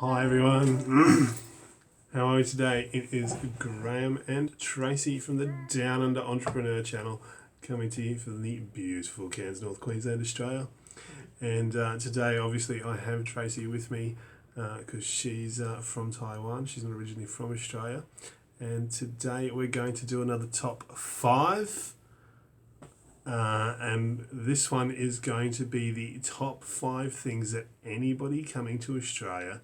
Hi everyone, how are we today? It is Graham and Tracy from the Down Under Entrepreneur channel coming to you from the beautiful Cairns, North Queensland, Australia. And today obviously I have Tracy with me because she's from Taiwan. She's not originally from Australia. And today we're going to do another top 5. And this one is going to be the top 5 things that anybody coming to Australia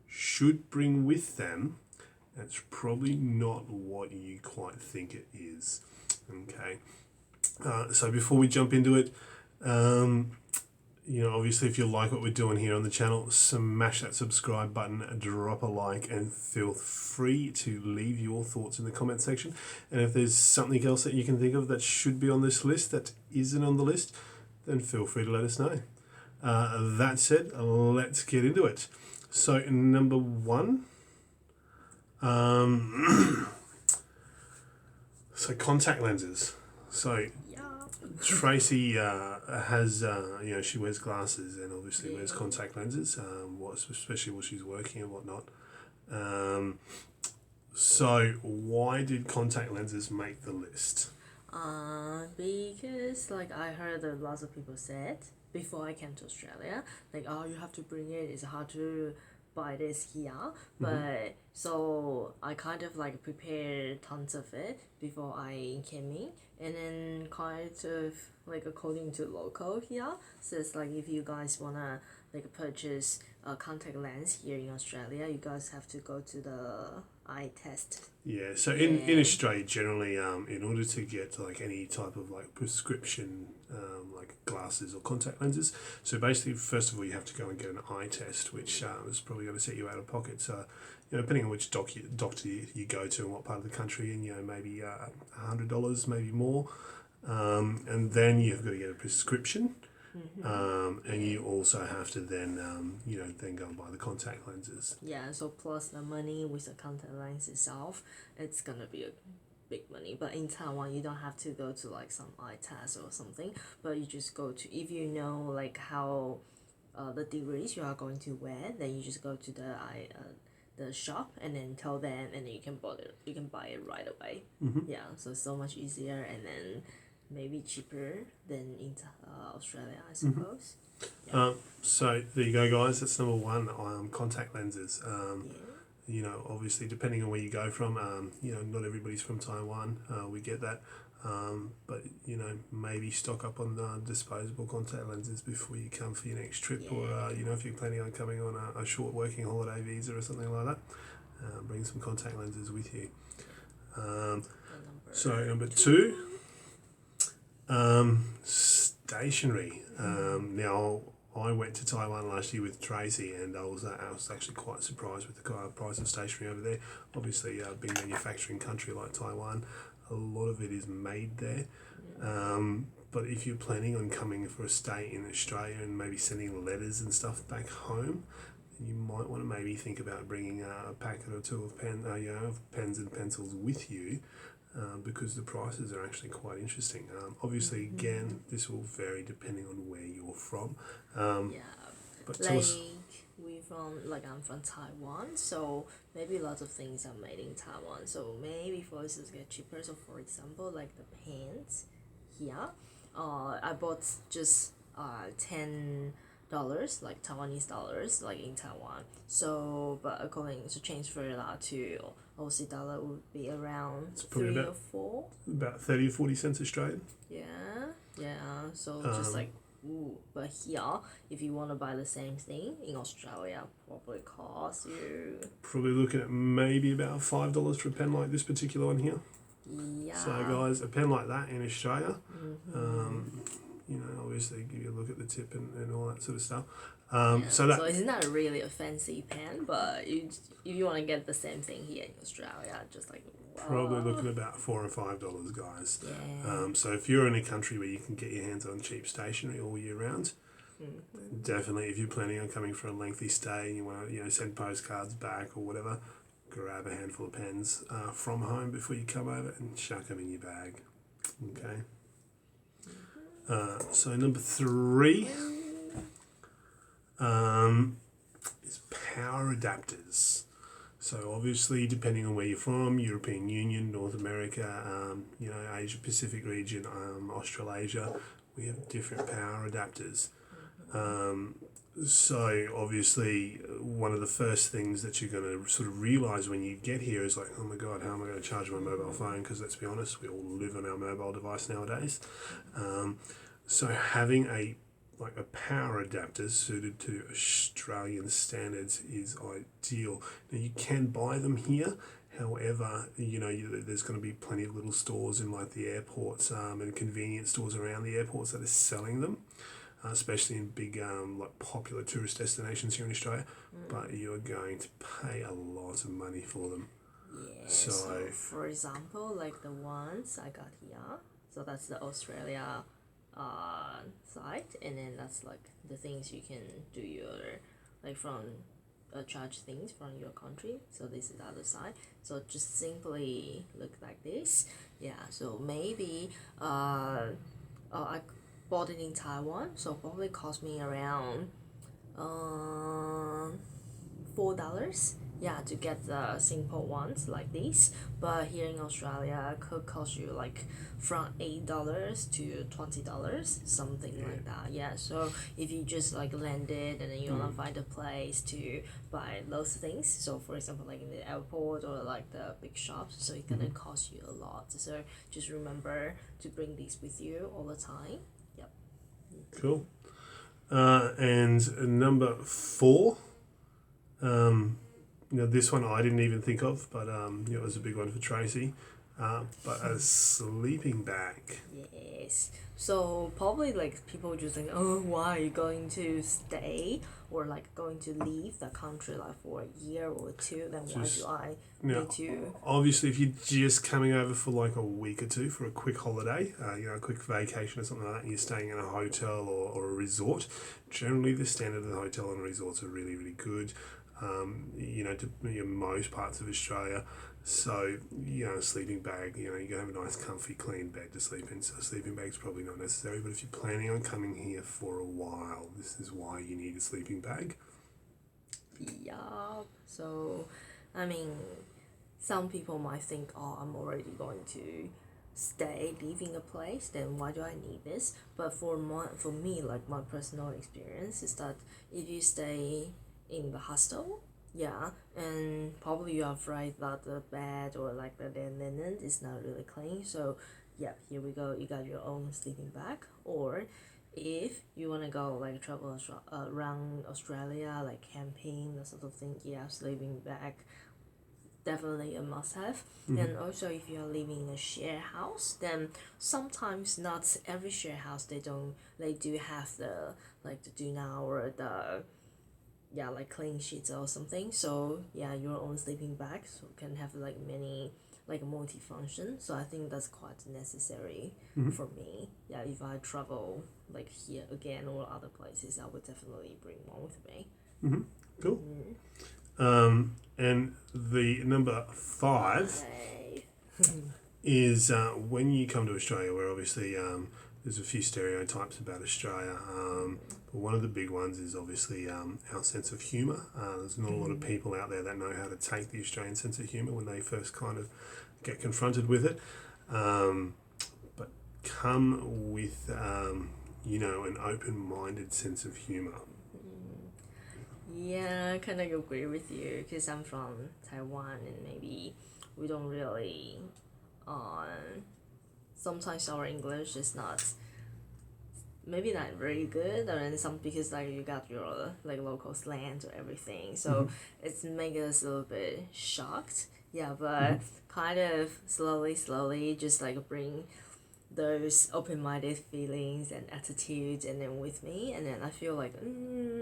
should bring with them. That's probably not what you quite think it is. Okay. So before we jump into it, obviously if you like what we're doing here on the channel, smash that subscribe button, drop a like, and feel free to leave your thoughts in the comment section. And if there's something else that you can think of that should be on this list that isn't on the list, then feel free to let us know. That said, let's get into it. So number 1, so contact lenses. So Tracy has, she wears glasses and obviously wears contact lenses, especially while she's working and whatnot. So why did contact lenses make the list? Because I heard that lots of people said before I came to Australia, you have to bring it, it's hard to buy this here. But so I kind of prepared tons of it before I came in, and then kind of according to local here says if you guys wanna purchase a contact lens here in Australia, you guys have to go to the eye test. Yeah, so in Australia generally, in order to get any type of prescription glasses or contact lenses, so basically first of all you have to go and get an eye test, which is probably going to set you out of pocket. So depending on which doctor you go to and what part of the country, and maybe $100, maybe more, and then you've got to get a prescription. And you also have to then, then go and buy the contact lenses. Yeah, so plus the money with the contact lens itself, it's gonna be a big money. But in Taiwan, you don't have to go to some eye test or something, but you just go to, if you know how the degrees you are going to wear, then you just go to the shop and then tell them, and then you can buy it right away. Yeah, so much easier, and then maybe cheaper than in Australia, I suppose. So there you go, guys. That's number 1. Contact lenses. Obviously depending on where you go from, not everybody's from Taiwan. We get that. But maybe stock up on disposable contact lenses before you come for your next trip, or if you're planning on coming on a short working holiday visa or something like that, bring some contact lenses with you. So number 2. Stationery. Now I went to Taiwan last year with Tracy, and I was actually quite surprised with the price of stationery over there. Obviously, being a manufacturing country like Taiwan, a lot of it is made there. But if you're planning on coming for a stay in Australia and maybe sending letters and stuff back home, you might want to maybe think about bringing a packet or 2 of pens and pencils with you. Because the prices are actually quite interesting. Obviously, again, this will vary depending on where you're from. But tell us. I'm from Taiwan, so maybe lots of things are made in Taiwan. So maybe for us it's get cheaper. So for example, the pants here, I bought just $10, Taiwanese dollars, in Taiwan. So, but according to transfer that to Aussie dollar would be around 3 or 4. About 30 or 40 cents Australian. Yeah. So just but here, if you want to buy the same thing in Australia, probably cost you. Probably looking at maybe about $5 for a pen like this particular one here. Yeah. So guys, a pen like that in Australia, obviously give you a look at the tip and all that sort of stuff. So it's not really a fancy pen, but if you want to get the same thing here in Australia, just probably looking at about $4 or $5, guys. Yeah. So if you're in a country where you can get your hands on cheap stationery all year round, then definitely if you're planning on coming for a lengthy stay and you want to send postcards back or whatever, grab a handful of pens from home before you come over and chuck them in your bag. Okay. So number 3 is power adapters. So obviously, depending on where you're from, European Union, North America, Asia Pacific region, Australasia, we have different power adapters. So obviously, one of the first things that you're going to sort of realize when you get here is like, oh my God, how am I going to charge my mobile phone? Because let's be honest, we all live on our mobile device nowadays. So having a power adapter suited to Australian standards is ideal. Now you can buy them here. However, there's going to be plenty of little stores in like the airports and convenience stores around the airports that are selling them. Especially in big, popular tourist destinations here in Australia, but you're going to pay a lot of money for them. Yeah. So for example, like the ones I got here, so that's the Australia site, and then that's like the things you can do your from charge things from your country. So this is the other side. So just simply look like this. Yeah. So maybe I bought it in Taiwan, so probably cost me around $4. Yeah, to get the simple ones like this. But here in Australia, it could cost you like from $8 to $20, something like that. Yeah, so if you just like landed and then you wanna find a place to buy those things, so for example like in the airport or like the big shops, so it's gonna cost you a lot. So just remember to bring this with you all the time. Yep. Cool. And number 4. This one I didn't even think of, but it was a big one for Tracy. But a sleeping bag. Yes. So probably like people just think, oh, why are you going to stay or like going to leave the country like for a year or two? Then why do I need to? Obviously, if you're just coming over for like a week or two for a quick holiday, a quick vacation or something like that, and you're staying in a hotel or a resort, generally the standard of the hotel and resorts are really, really good. To most parts of Australia. So, a sleeping bag, you can have a nice, comfy, clean bed to sleep in. So, a sleeping bag's probably not necessary. But if you're planning on coming here for a while, this is why you need a sleeping bag. Yeah. So, I mean, some people might think, oh, I'm already going to stay leaving a place, then why do I need this? But for me, like my personal experience is that if you stay in the hostel, yeah, and probably you're afraid that the bed or like the linen is not really clean. So yeah, here we go, you got your own sleeping bag. Or if you want to go like travel around Australia, like camping, that sort of thing, yeah, sleeping bag definitely a must-have. And also if you're living in a share house, then sometimes not every share house they do have the doona or the like clean sheets or something. So yeah, your own sleeping bag so can have like many like multi-function. So I think that's quite necessary for me. Yeah, if I travel like here again or other places, I would definitely bring one with me. Cool. And the number 5 is when you come to Australia, where obviously there's a few stereotypes about Australia. But one of the big ones is obviously our sense of humour. There's not a lot of people out there that know how to take the Australian sense of humour when they first kind of get confronted with it. But come with, an open-minded sense of humour. Yeah, I kind of agree with you because I'm from Taiwan and maybe we don't really, sometimes our English is not, maybe not very good, or then some because like you got your like local slang or everything, so it's make us a little bit shocked. Yeah, but kind of slowly, just like bring those open-minded feelings and attitudes and then with me, and then I feel like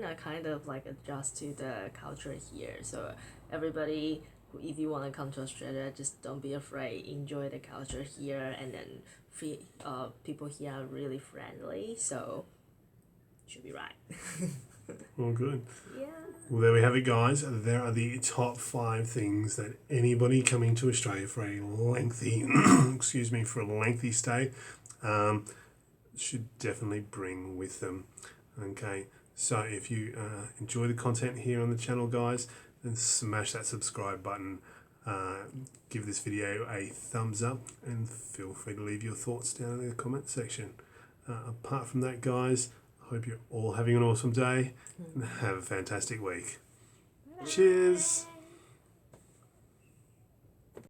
I kind of like adjust to the culture here. So everybody, if you want to come to Australia, just don't be afraid, enjoy the culture here, and then people here are really friendly, so should be right. All good. Yeah. Well, there we have it, guys. There are the top 5 things that anybody coming to Australia for a lengthy, for a lengthy stay, should definitely bring with them. Okay. So if you enjoy the content here on the channel, guys, then smash that subscribe button. Give this video a thumbs up and feel free to leave your thoughts down in the comment section. Apart from that, guys, I hope you're all having an awesome day and have a fantastic week. Cheers!